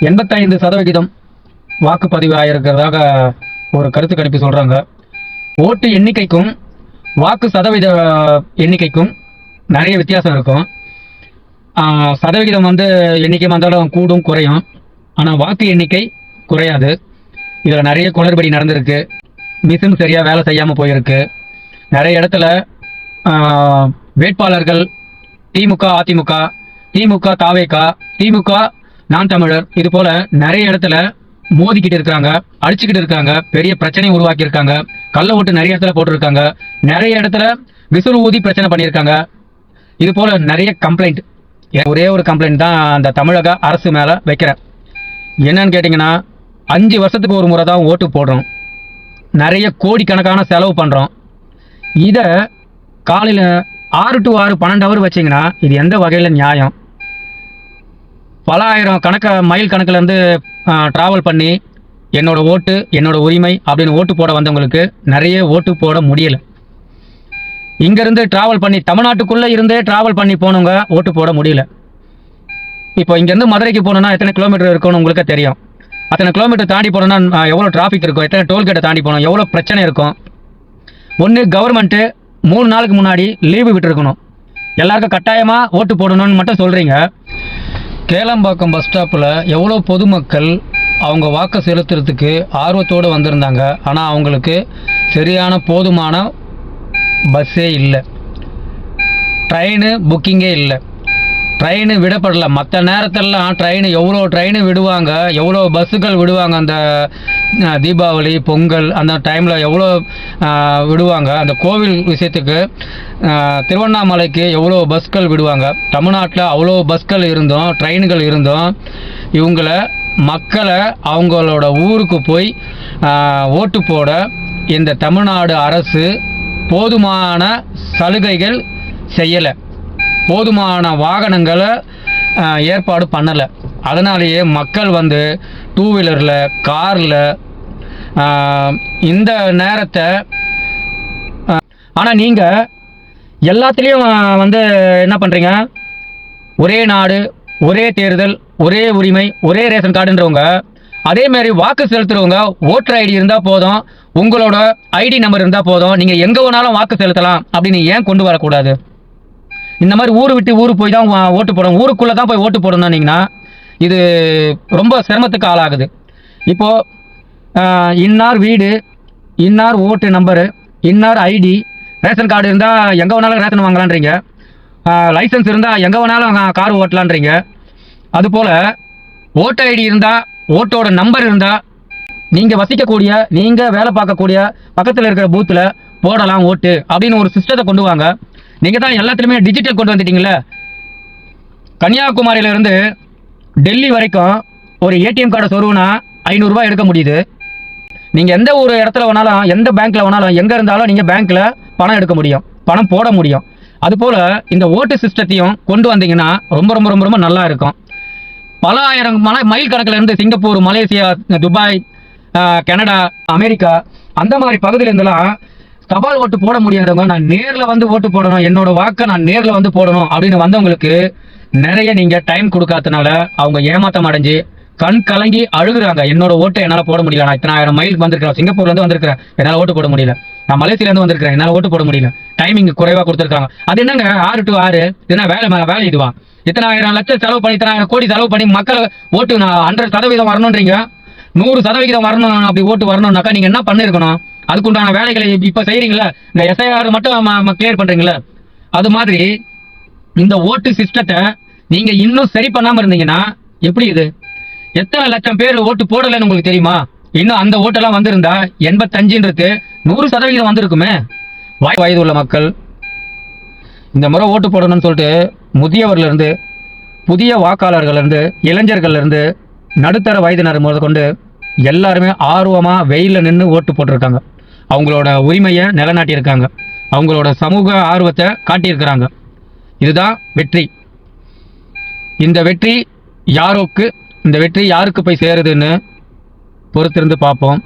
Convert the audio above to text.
85% வாக்குப்பதிவு ஆயிருக்கிறதாக ஒரு கருத்து கணிப்பு சொல்றாங்க. ஓட்டு எண்ணிக்கைக்கும் வாக்கு சதவீத எண்ணிக்கைக்கும் நிறைய வித்தியாசம் இருக்கும். சதவிகிதம் எண்ணிக்கை வந்தாலும் கூடும் குறையும், ஆனால் வாக்கு எண்ணிக்கை குறையாது. இதில் நிறைய குளறுபடி நடந்திருக்கு. மிஷின் சரியாக வேலை செய்யாமல் போயிருக்கு. நிறைய இடத்துல வேட்பாளர்கள் திமுக, அதிமுக, திமுக, தாவேகா, திமுக, நான் தமிழர், இது போல நிறைய இடத்துல மோதிக்கிட்டு இருக்காங்க, அடிச்சுக்கிட்டு இருக்காங்க, பெரிய பிரச்சனை உருவாக்கி இருக்காங்க. கள்ள ஓட்டு நிறைய இடத்துல போட்டிருக்காங்க, நிறைய இடத்துல விசில் ஊதி பிரச்சனை பண்ணியிருக்காங்க. இது போல நிறைய கம்ப்ளைண்ட். ஒரே ஒரு கம்ப்ளைண்ட் தான் அந்த தமிழக அரசு மேல வைக்கிறேன். என்னன்னு கேட்டீங்கன்னா, 5 வருஷத்துக்கு ஒரு முறை தான் ஓட்டு போடுறோம், நிறைய கோடிக்கணக்கான செலவு பண்றோம். இதை காலையில் 6 to 6 12 ஹவர் வச்சிங்கன்னா இது எந்த வகையில் நியாயம்? பல ஆயிரம் மைல் கணக்கிலேருந்து ட்ராவல் பண்ணி என்னோட ஓட்டு என்னோட உரிமை அப்படின்னு ஓட்டு போட வந்தவங்களுக்கு நிறைய ஓட்டு போட முடியல. இங்கேருந்து ட்ராவல் பண்ணி தமிழ்நாட்டுக்குள்ளே இருந்தே ட்ராவல் பண்ணி போனவங்க ஓட்டு போட முடியல. இப்போ இங்கேருந்து மதுரைக்கு போகணுன்னா எத்தனை கிலோமீட்டர் இருக்குன்னு உங்களுக்கு தெரியும். அத்தனை கிலோமீட்டர் தாண்டி போனோன்னா எவ்வளோ டிராஃபிக் இருக்கும், எத்தனை டோல்கேட்டை தாண்டி போகணும், எவ்வளோ பிரச்சனை இருக்கும். ஒன்று கவர்மெண்ட்டு 3 நாளுக்கு முன்னாடி லீவு விட்டுருக்கணும். எல்லாருக்கும் கட்டாயமாக ஓட்டு போடணும்னு மட்டும் சொல்கிறீங்க. கேளம்பாக்கம் பஸ் ஸ்டாப்பில் எவ்வளோ பொதுமக்கள் அவங்க வாக்கு செலுத்துறதுக்கு ஆர்வத்தோடு வந்திருந்தாங்க. ஆனால் அவங்களுக்கு சரியான போதுமான பஸ்ஸே இல்லை, ட்ரெயின் புக்கிங்கே இல்லை, ட்ரெயின் விடப்படலை. மற்ற நேரத்திலலாம் ட்ரெயின் எவ்வளோ ட்ரெயின் விடுவாங்க, எவ்வளோ பஸ்ஸுகள் விடுவாங்க. அந்த தீபாவளி, பொங்கல் அந்த டைமில் எவ்வளோ விடுவாங்க. அந்த கோவில் விஷயத்துக்கு திருவண்ணாமலைக்கு எவ்வளோ பஸ்கள் விடுவாங்க. தமிழ்நாட்டில் அவ்வளோ பஸ்கள் இருந்தோம், ட்ரெயின்கள் இருந்தோம். மக்களை அவங்களோட ஊருக்கு போய் ஓட்டு போட இந்த தமிழ்நாடு அரசு போதுமான சலுகைகள் செய்யலை, போதுமான வாகனங்களை ஏற்பாடு பண்ணலை. அதனாலேயே மக்கள் 2 வீலரில், காரில் இந்த நேரத்தை. ஆனால் நீங்கள் எல்லாத்துலேயும் என்ன பண்ணுறீங்க? ஒரே நாடு, ஒரே தேர்தல், ஒரே உரிமை, ஒரே ரேஷன் கார்டுன்றவங்க, அதேமாரி வாக்கு செலுத்துறவங்க ஓட்டர் ஐடி இருந்தால் போதும், உங்களோட ஐடி நம்பர் இருந்தால் போதும், நீங்கள் எங்கே வேணாலும் வாக்கு செலுத்தலாம் அப்படின்னு ஏன் கொண்டு வரக்கூடாது? இந்த மாதிரி ஊர் விட்டு ஊர் போய் தான் ஓட்டு போடணும், ஊருக்குள்ளே தான் போய் ஓட்டு போடணும்னீங்கன்னா இது ரொம்ப சிரமத்துக்கு ஆளாகுது. இப்போது இன்னார் வீடு, இன்னார் ஓட்டு நம்பரு, இன்னார் ஐடி, ரேஷன் கார்டு இருந்தால் எங்கே வேணாலும் ரேஷன் வாங்கலான்றீங்க, லைசன்ஸ் இருந்தால் எங்கே வேணாலும் கார் ஓட்டலான்றீங்க. அதுபோல் ஓட்டு ஐடி இருந்தால், ஓட்டோட நம்பர் இருந்தால், நீங்கள் வசிக்கக்கூடிய, நீங்கள் வேலை பார்க்கக்கூடிய பக்கத்தில் இருக்கிற பூத்தில் போடலாம் ஓட்டு அப்படின்னு ஒரு சிஸ்டத்தை கொண்டு வாங்க. நீங்கள் தான் எல்லாத்துலேயுமே டிஜிட்டல் கொண்டு வந்துட்டீங்களே. கன்னியாகுமரியிலேருந்து டெல்லி வரைக்கும் ஒரு ஏடிஎம் கார்டை சொருவுனா 500 ரூபாய் எடுக்க முடியுது. நீங்கள் எந்த ஒரு இடத்துல வேணாலும், எந்த பேங்க்கில் வேணாலும், எங்கே இருந்தாலும் நீங்கள் பேங்க்கில் பணம் எடுக்க முடியும், பணம் போட முடியும். அதுபோல் இந்த ஓட்டு சிஸ்டத்தையும் கொண்டு வந்தீங்கன்னா ரொம்ப ரொம்ப ரொம்ப ரொம்ப நல்லா இருக்கும். பல ஆயிரம் மைல் கணக்கில் இருந்து Singapore, Malaysia, Dubai, Canada, America அந்த மாதிரி பகுதியிலேருந்துலாம் தபால் ஓட்டு போட முடியாதவங்க நான் நேரில் ஓட்டு போடணும், என்னோட வாக்கை நான் நேரில் போடணும் அப்படின்னு வந்தவங்களுக்கு நிறைய நீங்கள் டைம் கொடுக்காதனால அவங்க ஏமாற்றம் அடைஞ்சு கண் கலங்கி அழுகுறாங்க. என்னோட ஓட்டை என்னால் போட முடியல, நான் இத்தனை ஆயிரம் மைலுக்கு வந்திருக்கிறேன், சிங்கப்பூர்லேருந்து வந்திருக்கிறேன், என்னால் ஓட்டு போட முடியல, நான் மலேசியாலேருந்து வந்திருக்கிறேன், என்னால் ஓட்டு போட முடியல, டைமிங் குறைவாக கொடுத்துருக்காங்க. அது என்னங்க 6 to 6 இதுனா வேலை இதுவா? இத்தனை ஆயிரம் லட்சம் செலவு பண்ணி, இத்தனை ஆயிரம் கோடி செலவு பண்ணி மக்கள் ஓட்டு 100% வரணுன்றீங்க. 100% வரணும், அப்படி ஓட்டு வரணும்னாக்கா நீங்கள் என்ன பண்ணிருக்கணும்? அதுக்குண்டான வேலைகளை இப்போ செய்கிறீங்களா? இந்த எஸ்ஐஆர் மட்டும் கிளியர் பண்ணுறீங்களா? அது மாதிரி இந்த ஓட்டு சிஸ்டத்தை நீங்கள் இன்னும் சரி பண்ணாமல் இருந்தீங்கன்னா எப்படி? இது எத்தனை லட்சம் பேர் ஓட்டு போடலைன்னு உங்களுக்கு தெரியுமா? இன்னும் அந்த ஓட்டெல்லாம் வந்திருந்தா 85ன்றது 100% வந்திருக்குமே. வயது உள்ள மக்கள் இந்த முறை ஓட்டு போடணும்னு சொல்லிட்டு முதியவர்லேருந்து, புதிய வாக்காளர்கள்லேருந்து, இளைஞர்கள்லேருந்து, நடுத்தர வயதினர் முதல் கொண்டு எல்லாருமே ஆர்வமாக வெயிலில் நின்று ஓட்டு போட்டிருக்காங்க. அவங்களோட உரிமையை நிலைநாட்டியிருக்காங்க, அவங்களோட சமூக ஆர்வத்தை காட்டியிருக்கிறாங்க. இதுதான் வெற்றி. இந்த வெற்றி யாருக்கு போய் சேருதுன்னு பொறுத்திருந்து பார்ப்போம்.